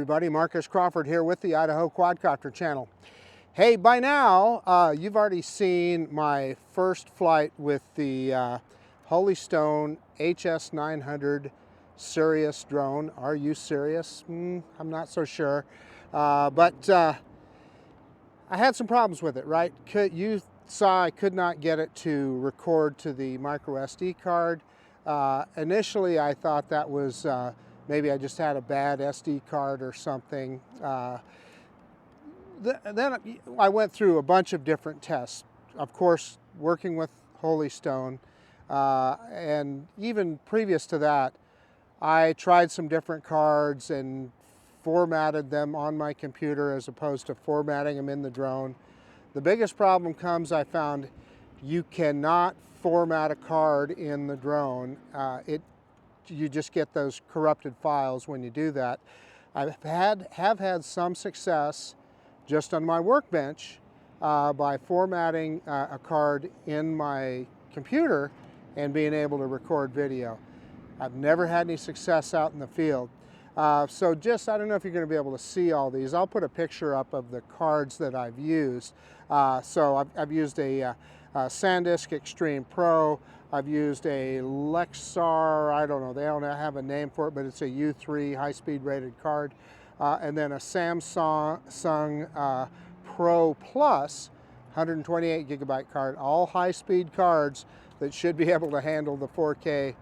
everybody, Marcus Crawford here with the Idaho Quadcopter channel. Hey, by now you've already seen my first flight with the Holystone HS900 Sirius drone. Are you serious? I'm not so sure, but I had some problems with it, right? You saw I could not get it to record to the micro SD card. Initially I thought that was maybe I just had a bad SD card or something. Then I went through a bunch of different tests. Of course, working with Holystone, and even previous to that, I tried some different cards and formatted them on my computer as opposed to formatting them in the drone. The biggest problem comes, I found, you cannot format a card in the drone. You just get those corrupted files when you do that. I have had some success just on my workbench by formatting a card in my computer and being able to record video. I've never had any success out in the field. So just, I don't know if you're going to be able to see all these. I'll put a picture up of the cards that I've used. So I've used a SanDisk Extreme Pro. I've used a Lexar, I don't know, they don't have a name for it, but it's a U3 high-speed rated card. And then a Samsung Pro Plus 128 gigabyte card, all high-speed cards that should be able to handle the 4K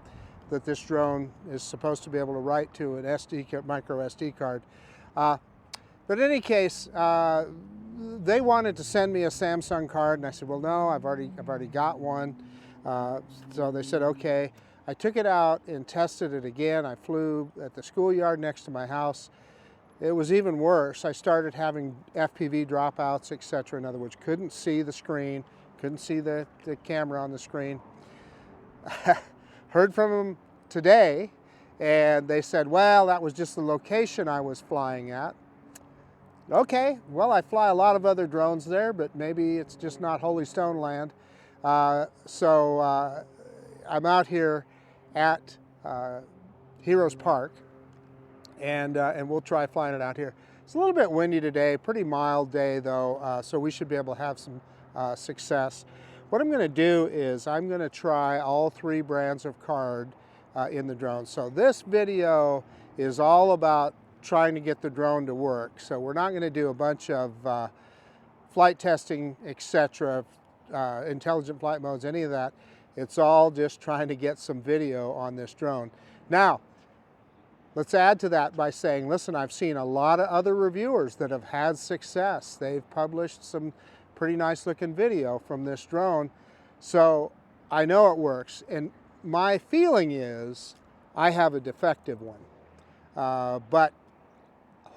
that this drone is supposed to be able to write to an micro SD card. But in any case, they wanted to send me a Samsung card, and I said, well, no, I've already got one. So they said, okay. I took it out and tested it again. I flew at the schoolyard next to my house. It was even worse. I started having FPV dropouts, etc. In other words, couldn't see the screen, couldn't see the camera on the screen. Heard from them today, and they said, well, that was just the location I was flying at. Okay, well, I fly a lot of other drones there, but maybe it's just not Holystone land. So I'm out here at Heroes Park, and we'll try flying it out here. It's a little bit windy today, pretty mild day though, so we should be able to have some success. What I'm going to do is I'm going to try all three brands of card in the drone. So this video is all about trying to get the drone to work. So we're not going to do a bunch of flight testing, etc., intelligent flight modes, any of that. It's all just trying to get some video on this drone. Now, let's add to that by saying, listen, I've seen a lot of other reviewers that have had success. They've published some pretty nice looking video from this drone. So I know it works. And my feeling is I have a defective one. But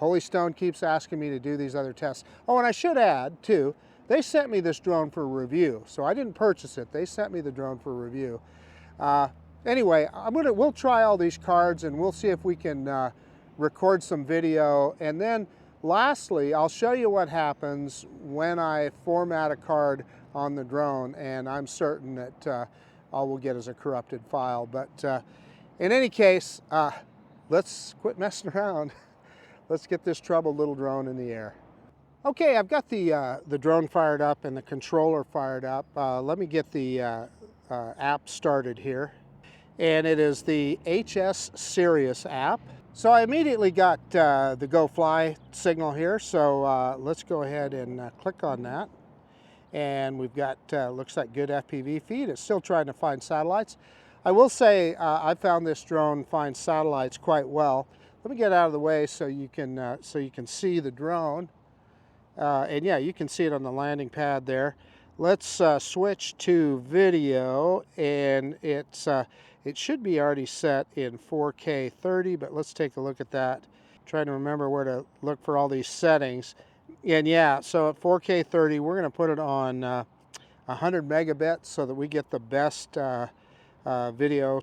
Holystone keeps asking me to do these other tests. Oh, and I should add too, they sent me this drone for review. So I didn't purchase it. They sent me the drone for review. Anyway, we'll try all these cards and we'll see if we can record some video. And then lastly, I'll show you what happens when I format a card on the drone, and I'm certain that all we'll get is a corrupted file. But in any case, let's quit messing around. Let's get this troubled little drone in the air. Okay, I've got the drone fired up and the controller fired up. Let me get the app started here. And it is the HS Sirius app. So I immediately got the Go Fly signal here. So let's go ahead and click on that. And we've got, looks like good FPV feed. It's still trying to find satellites. I will say I found this drone finds satellites quite well. Let me get out of the way so you can see the drone. And yeah, you can see it on the landing pad there. Let's switch to video, and it should be already set in 4K 30, but let's take a look at that. Trying to remember where to look for all these settings. And yeah, so at 4K 30, we're going to put it on 100 megabits so that we get the best video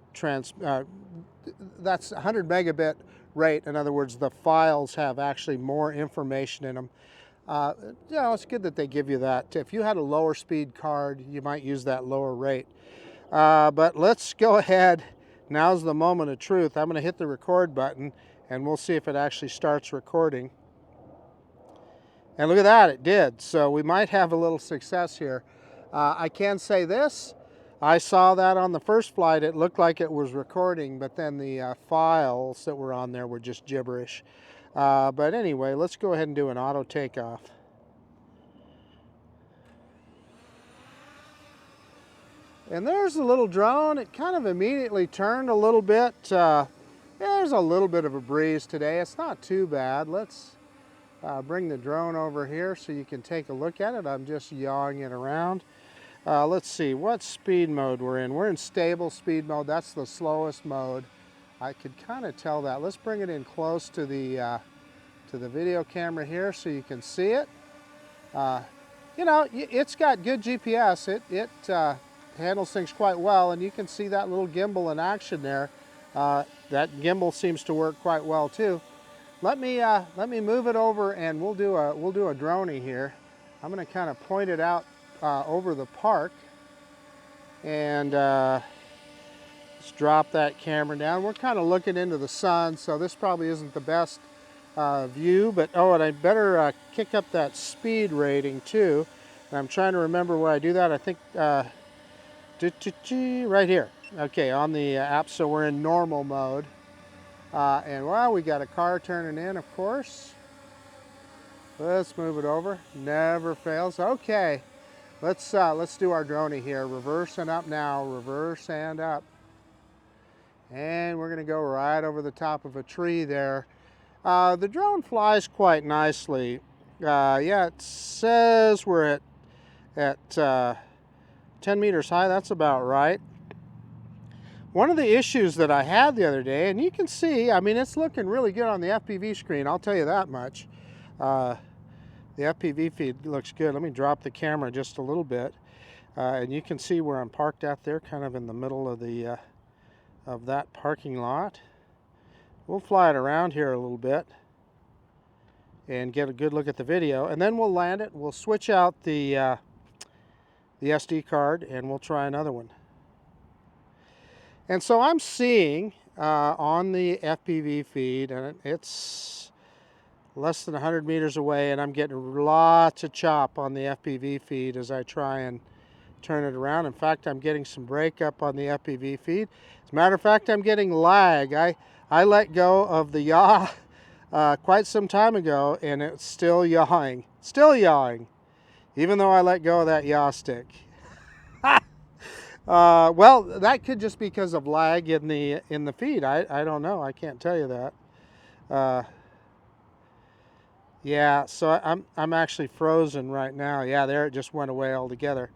that's 100 megabit rate. In other words, the files have actually more information in them. You know, it's good that they give you that. If you had a lower speed card, you might use that lower rate. But let's go ahead. Now's the moment of truth. I'm going to hit the record button, and we'll see if it actually starts recording. And look at that, it did. So we might have a little success here. I can say this, I saw that on the first flight, it looked like it was recording, but then the files that were on there were just gibberish. But anyway, let's go ahead and do an auto takeoff. And there's the little drone. It kind of immediately turned a little bit. There's a little bit of a breeze today. It's not too bad. Let's bring the drone over here so you can take a look at it. I'm just yawing it around. Let's see what speed mode we're in. We're in stable speed mode. That's the slowest mode. I could kind of tell that. Let's bring it in close to the video camera here so you can see it. You know, it's got good GPS. It handles things quite well, and you can see that little gimbal in action there. That gimbal seems to work quite well too. Let me move it over, and we'll do a droney here. I'm going to kind of point it out over the park, and let's drop that camera down. We're kind of looking into the sun, so this probably isn't the best view, but oh, and I better kick up that speed rating too. And I'm trying to remember where I do that. I think right here. Okay, on the app, so we're in normal mode. And well, we got a car turning in, of course. Let's move it over. Never fails. Okay, let's do our droney here. Reverse and up now. Reverse and up. And we're going to go right over the top of a tree there. The drone flies quite nicely. Yeah, it says we're at 10 meters high. That's about right. One of the issues that I had the other day, and you can see, I mean, it's looking really good on the FPV screen, I'll tell you that much. The FPV feed looks good. Let me drop the camera just a little bit. And you can see where I'm parked out there, kind of in the middle of the of that parking lot. We'll fly it around here a little bit and get a good look at the video, and then we'll land it. We'll switch out the SD card, and we'll try another one. And so I'm seeing on the FPV feed, and it's less than 100 meters away, and I'm getting lots of chop on the FPV feed as I try and turn it around. In fact, I'm getting some breakup on the FPV feed. As a matter of fact, I'm getting lag. I let go of the yaw quite some time ago, and it's still yawing. Still yawing, even though I let go of that yaw stick. Well, that could just be because of lag in the feed. I don't know. I can't tell you that. Yeah, so I'm actually frozen right now. Yeah, there it just went away altogether.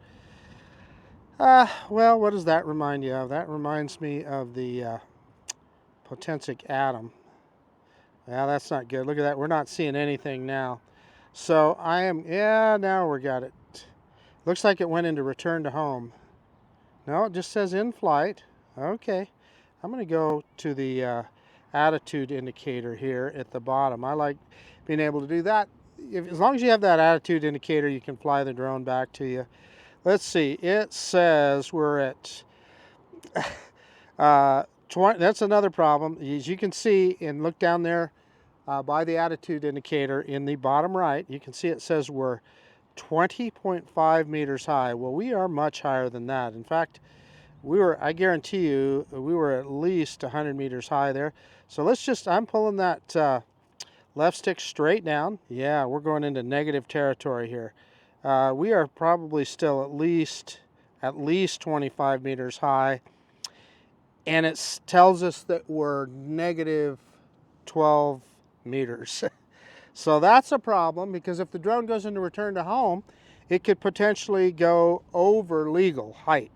Well, what does that remind you of? That reminds me of the Potensic atom. Yeah, that's not good. Look at that. We're not seeing anything now. So yeah, now we got it. Looks like it went into return to home. No, it just says in flight. Okay. I'm going to go to the attitude indicator here at the bottom. I like being able to do that. As long as you have that attitude indicator, you can fly the drone back to you. Let's see. It says we're at 20. That's another problem. As you can see, and look down there by the attitude indicator in the bottom right, you can see it says we're 20.5 meters high. Well, we are much higher than that. In fact, I guarantee you, we were at least 100 meters high there. So let's just, I'm pulling that left stick straight down. Yeah, we're going into negative territory here. We are probably still at least 25 meters high. And it tells us that we're negative 12 meters. So that's a problem, because if the drone goes into return to home, it could potentially go over legal height.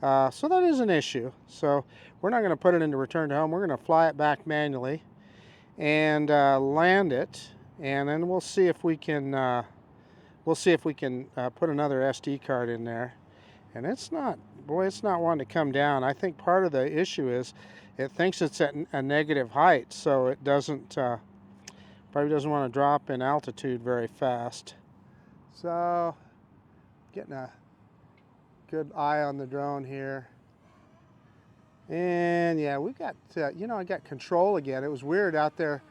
So that is an issue. So we're not going to put it into return to home. We're going to fly it back manually and land it, and then we'll see if we can put another SD card in there. And it's not wanting to come down. I think part of the issue is it thinks it's at a negative height, so it doesn't probably doesn't want to drop in altitude very fast. So getting a good eye on the drone here. And yeah, we got, you know, I got control again. It was weird out there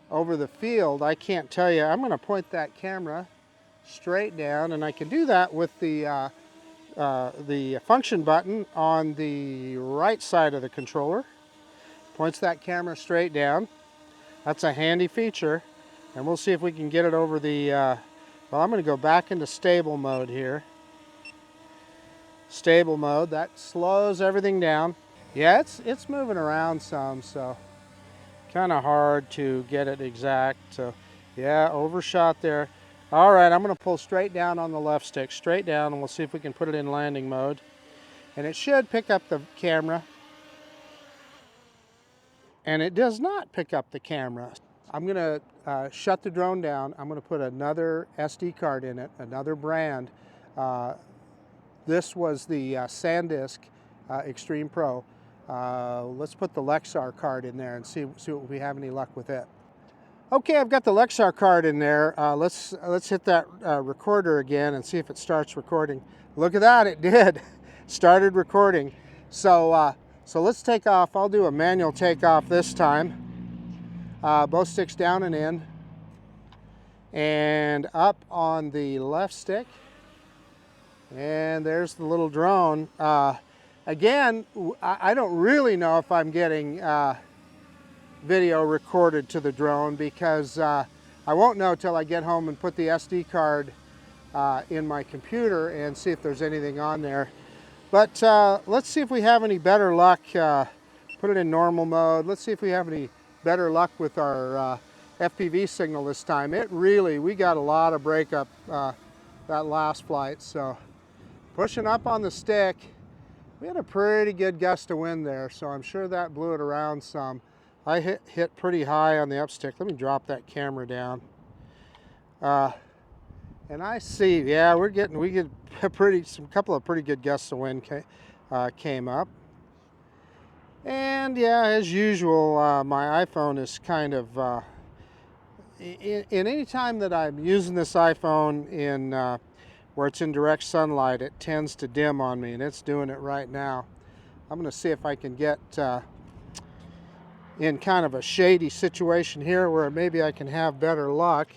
over the field. I can't tell you. I'm going to point that camera straight down, and I can do that with the function button on the right side of the controller. Points that camera straight down. That's a handy feature. And we'll see if we can get it over the, well, I'm going to go back into stable mode here. Stable mode, that slows everything down. Yeah, it's moving around some, so kind of hard to get it exact. So yeah, overshot there. All right, I'm going to pull straight down on the left stick, straight down, and we'll see if we can put it in landing mode. And it should pick up the camera. And it does not pick up the camera. I'm going to shut the drone down. I'm going to put another SD card in it, another brand. This was the SanDisk Extreme Pro. Let's put the Lexar card in there and see if we have any luck with it. Okay, I've got the Lexar card in there. Let's hit that recorder again and see if it starts recording. Look at that, it did. Started recording. So let's take off. I'll do a manual takeoff this time. Both sticks down and in. And up on the left stick. And there's the little drone. Again, I don't really know if I'm getting video recorded to the drone because I won't know till I get home and put the SD card in my computer and see if there's anything on there. But let's see if we have any better luck. Put it in normal mode. Let's see if we have any better luck with our FPV signal this time. We got a lot of breakup that last flight. So pushing up on the stick, we had a pretty good gust of wind there, so I'm sure that blew it around some. I hit pretty high on the up stick. Let me drop that camera down. And I see, yeah, we get a couple of pretty good gusts of wind came up. And yeah, as usual, my iPhone is kind of, in any time that I'm using this iPhone in where it's in direct sunlight, it tends to dim on me, and it's doing it right now. I'm going to see if I can get in kind of a shady situation here where maybe I can have better luck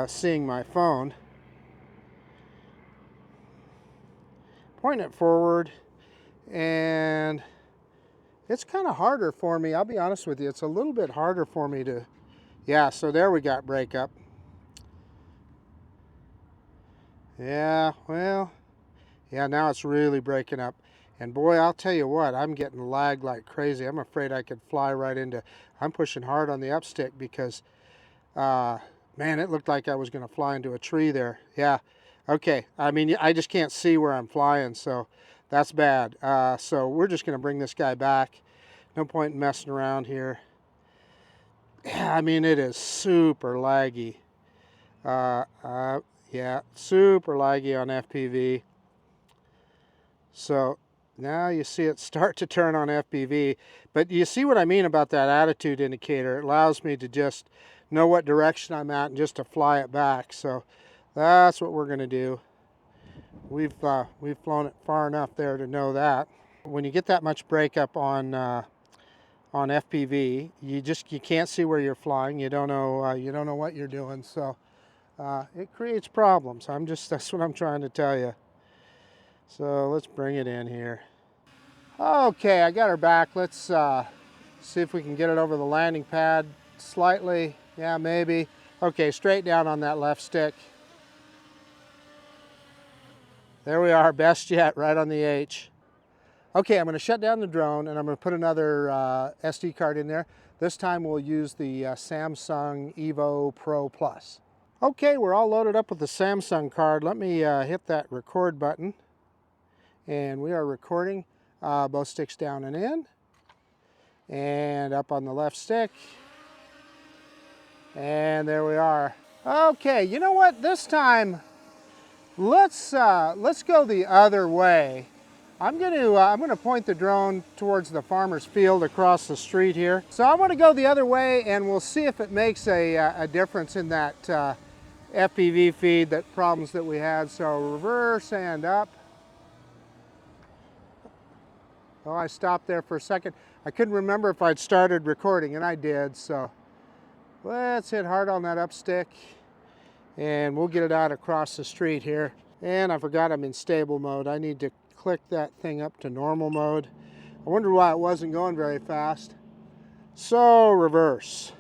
seeing my phone. Point it forward, and it's kind of harder for me. I'll be honest with you, it's a little bit harder for me to, yeah, so there we got breakup. Yeah, well, yeah, now it's really breaking up. And boy, I'll tell you what, I'm getting lagged like crazy. I'm afraid I could fly right into, I'm pushing hard on the up stick because, man, it looked like I was going to fly into a tree there. Yeah, okay. I mean, I just can't see where I'm flying, so that's bad. So we're just going to bring this guy back. No point in messing around here. Yeah, I mean, it is super laggy. Yeah, super laggy on FPV. So now you see it start to turn on FPV, but you see what I mean about that attitude indicator. It allows me to just know what direction I'm at and just to fly it back. So that's what we're going to do. We've flown it far enough there to know that. When you get that much breakup on FPV, you can't see where you're flying. You don't know what you're doing. So it creates problems. That's what I'm trying to tell you. So let's bring it in here. Okay, I got her back. Let's see if we can get it over the landing pad slightly. Yeah, maybe. Okay, straight down on that left stick. There we are, best yet, right on the H. Okay, I'm going to shut down the drone and I'm going to put another SD card in there. This time we'll use the Samsung Evo Pro Plus. Okay, we're all loaded up with the Samsung card. Let me hit that record button. And we are recording both sticks down and in. And up on the left stick. And there we are. Okay, you know what? This time, let's go the other way. I'm gonna point the drone towards the farmer's field across the street here. So I want to go the other way, and we'll see if it makes a difference in that FPV feed, that problems that we had. So reverse and up. Oh, I stopped there for a second. I couldn't remember if I'd started recording, and I did, so let's hit hard on that up stick, and we'll get it out across the street here. And I forgot I'm in stable mode. I need to click that thing up to normal mode. I wonder why it wasn't going very fast. So, reverse.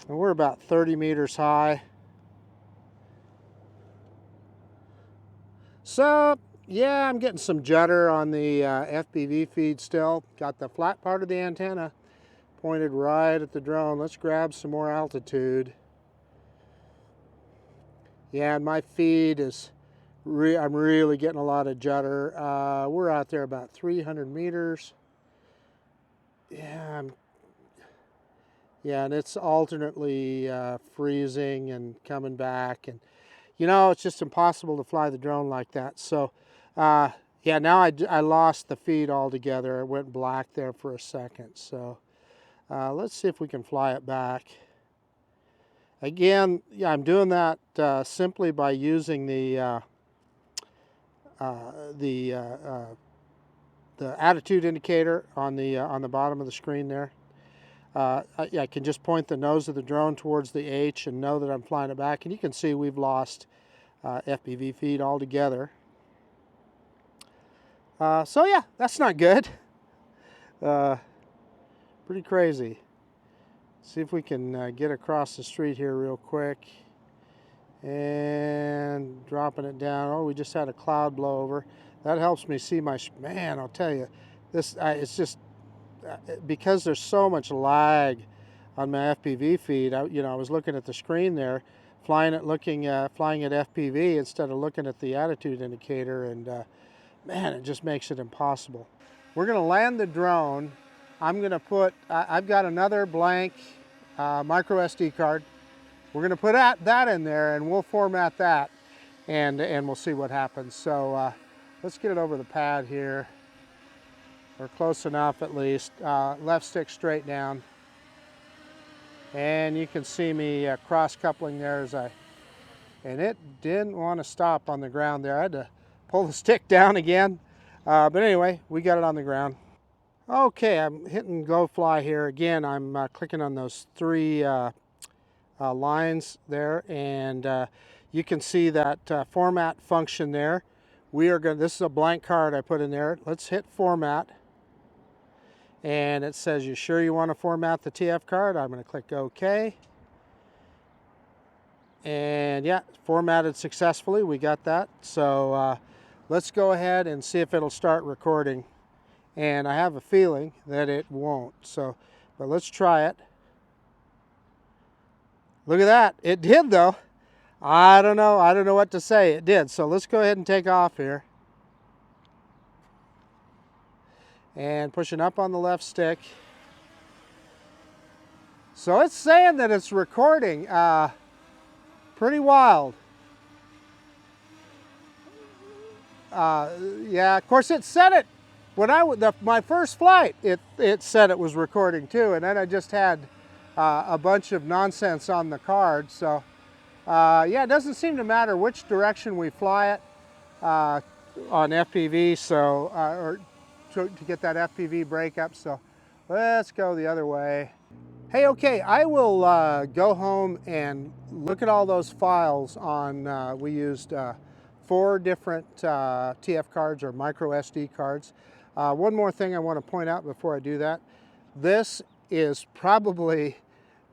And we're about 30 meters high. So, yeah, I'm getting some judder on the FPV feed still. Got the flat part of the antenna pointed right at the drone. Let's grab some more altitude. Yeah, and my feed is, I'm really getting a lot of judder. We're out there about 300 meters. Yeah, and it's alternately freezing and coming back. And, you know, it's just impossible to fly the drone like that. So, yeah, now I lost the feed altogether. It went black there for a second. So let's see if we can fly it back. Again, yeah, I'm doing that simply by using the attitude indicator on the bottom of the screen there. I can just point the nose of the drone towards the H and know that I'm flying it back. And you can see we've lost FPV feed altogether. So yeah, that's not good. Pretty crazy. See if we can get across the street here real quick. And dropping it down. Oh, we just had a cloud blow over. That helps me see my, man, I'll tell you, this, it's just, because there's so much lag on my FPV feed, I was looking at the screen there, flying at FPV instead of looking at the attitude indicator, and man, it just makes it impossible. We're going to land the drone. I'm going to put, I've got another blank micro SD card. We're going to put that in there, and we'll format that, and we'll see what happens. So let's get it over the pad here. Or close enough at least. Left stick straight down. And you can see me cross coupling there and it didn't want to stop on the ground there. I had to pull the stick down again. But anyway, we got it on the ground. Okay, I'm hitting go fly here. Again, I'm clicking on those three lines there, and you can see that format function there. This is a blank card I put in there. Let's hit format. And it says, you sure you want to format the TF card? I'm going to click OK. And yeah, formatted successfully. We got that. So let's go ahead and see if it'll start recording. And I have a feeling that it won't. So, but let's try it. Look at that. It did though. I don't know what to say. It did. So let's go ahead and take off here. And pushing up on the left stick. So it's saying that it's recording. Pretty wild. Yeah, of course it said it. When my first flight, it said it was recording too, and then I just had a bunch of nonsense on the card. So yeah, it doesn't seem to matter which direction we fly it on FPV. So or to get that FPV breakup. So let's go the other way. Hey, okay, I will go home and look at all those files on, we used 4 different TF cards or micro SD cards. One more thing I want to point out before I do that. This is probably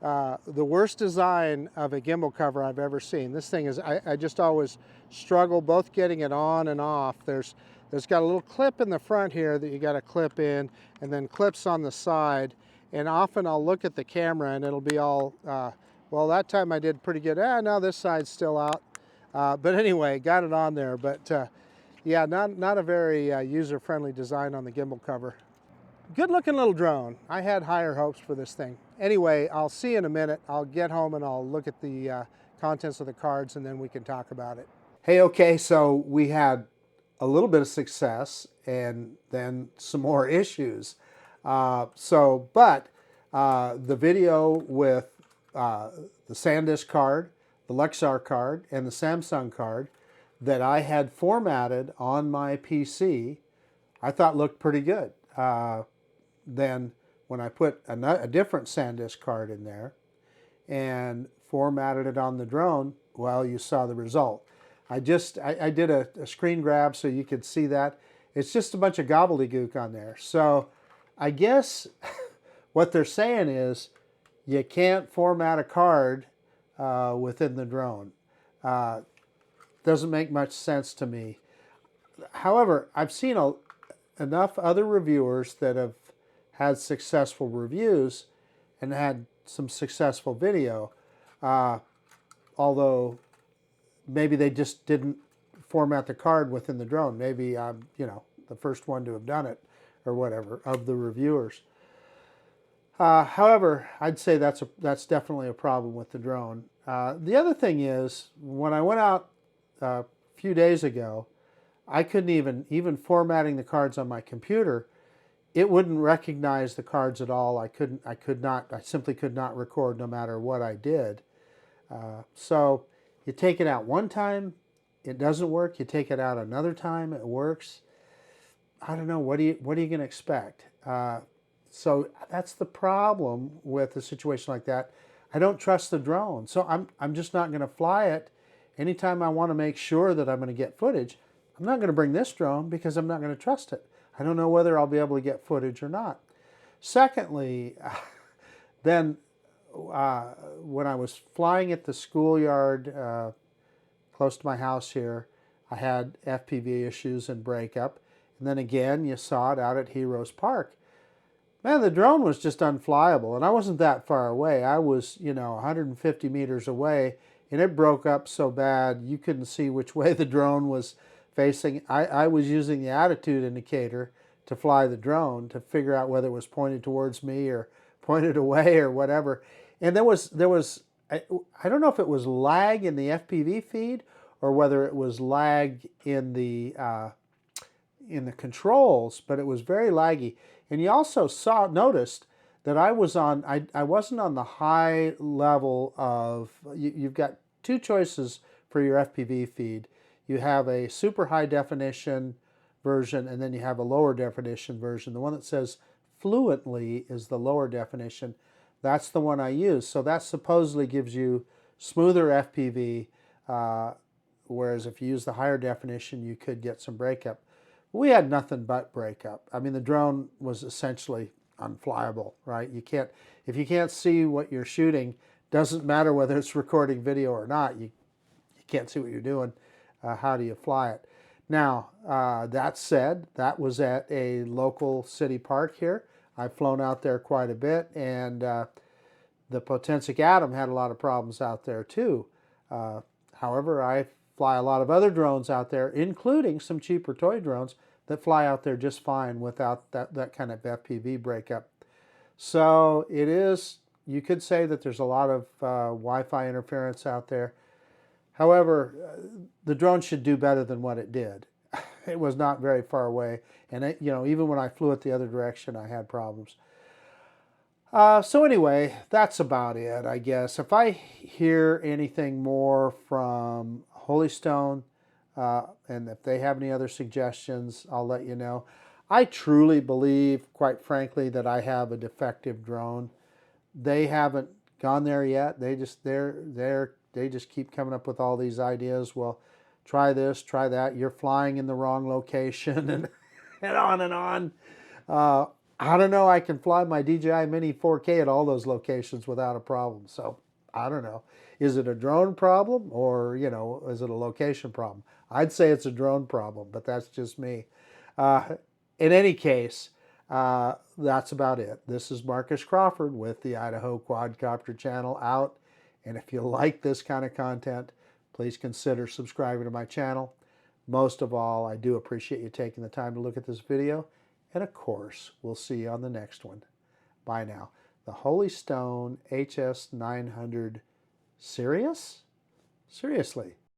the worst design of a gimbal cover I've ever seen. This thing is, I just always struggle both getting it on and off. There's got a little clip in the front here that you got to clip in, and then clips on the side. And often I'll look at the camera and it'll be all, well, that time I did pretty good. Now this side's still out. But anyway, got it on there. But yeah, not a very user-friendly design on the gimbal cover. Good looking little drone. I had higher hopes for this thing. Anyway, I'll see you in a minute. I'll get home and I'll look at the contents of the cards, and then we can talk about it. Hey, okay, so we had a little bit of success and then some more issues. But the video with the SanDisk card, the Lexar card, and the Samsung card that I had formatted on my PC I thought looked pretty good. Then when I put a different SanDisk card in there and formatted it on the drone, well, you saw the result. I did a screen grab so you could see that. It's just a bunch of gobbledygook on there. So I guess what they're saying is you can't format a card within the drone. Doesn't make much sense to me. However, I've seen enough other reviewers that have had successful reviews and had some successful video, although maybe they just didn't format the card within the drone. Maybe I'm, the first one to have done it or whatever of the reviewers. However, I'd say that's definitely a problem with the drone. The other thing is, when I went out a few days ago, I couldn't even formatting the cards on my computer, it wouldn't recognize the cards at all. I simply could not record no matter what I did. So you take it out one time, it doesn't work. You take it out another time, it works. I don't know. What are you going to expect? So that's the problem with a situation like that. I don't trust the drone, so I'm just not going to fly it. Anytime I want to make sure that I'm going to get footage, I'm not going to bring this drone because I'm not going to trust it. I don't know whether I'll be able to get footage or not. Secondly, then when I was flying at the schoolyard close to my house here, I had FPV issues and breakup. And then again, you saw it out at Heroes Park. Man, the drone was just unflyable, and I wasn't that far away. I was, 150 meters away, and it broke up so bad you couldn't see which way the drone was facing. I was using the attitude indicator to fly the drone to figure out whether it was pointed towards me or pointed away or whatever. And there was I don't know if it was lag in the FPV feed or whether it was lag in the controls, but it was very laggy. And you also noticed that I wasn't on the high level of, you've got two choices for your FPV feed. You have a super high definition version, and then you have a lower definition version. The one that says fluently is the lower definition. That's the one I use. So that supposedly gives you smoother FPV, whereas if you use the higher definition, you could get some breakup. We had nothing but breakup. I mean, the drone was essentially unflyable, right? If you can't see what you're shooting, doesn't matter whether it's recording video or not, you can't see what you're doing. How do you fly it? Now, that said, that was at a local city park here. I've flown out there quite a bit, and the Potensic Atom had a lot of problems out there too. However, I fly a lot of other drones out there, including some cheaper toy drones that fly out there just fine without that kind of FPV breakup. So it is, you could say that there's a lot of Wi-Fi interference out there. However, the drone should do better than what it did. It was not very far away, and even when I flew it the other direction, I had problems. So anyway, that's about it, I guess. If I hear anything more from Holystone, and if they have any other suggestions, I'll let you know. I truly believe, quite frankly, that I have a defective drone. They haven't gone there yet. They just keep coming up with all these ideas. Well, try this, try that. You're flying in the wrong location, and on and on. I don't know. I can fly my DJI Mini 4K at all those locations without a problem. So I don't know. Is it a drone problem or, is it a location problem? I'd say it's a drone problem, but that's just me. In any case, that's about it. This is Marcus Crawford with the Idaho Quadcopter channel out. And if you like this kind of content, please consider subscribing to my channel. Most of all, I do appreciate you taking the time to look at this video. And of course, we'll see you on the next one. Bye now. The Holystone HS900 Sirius? Seriously.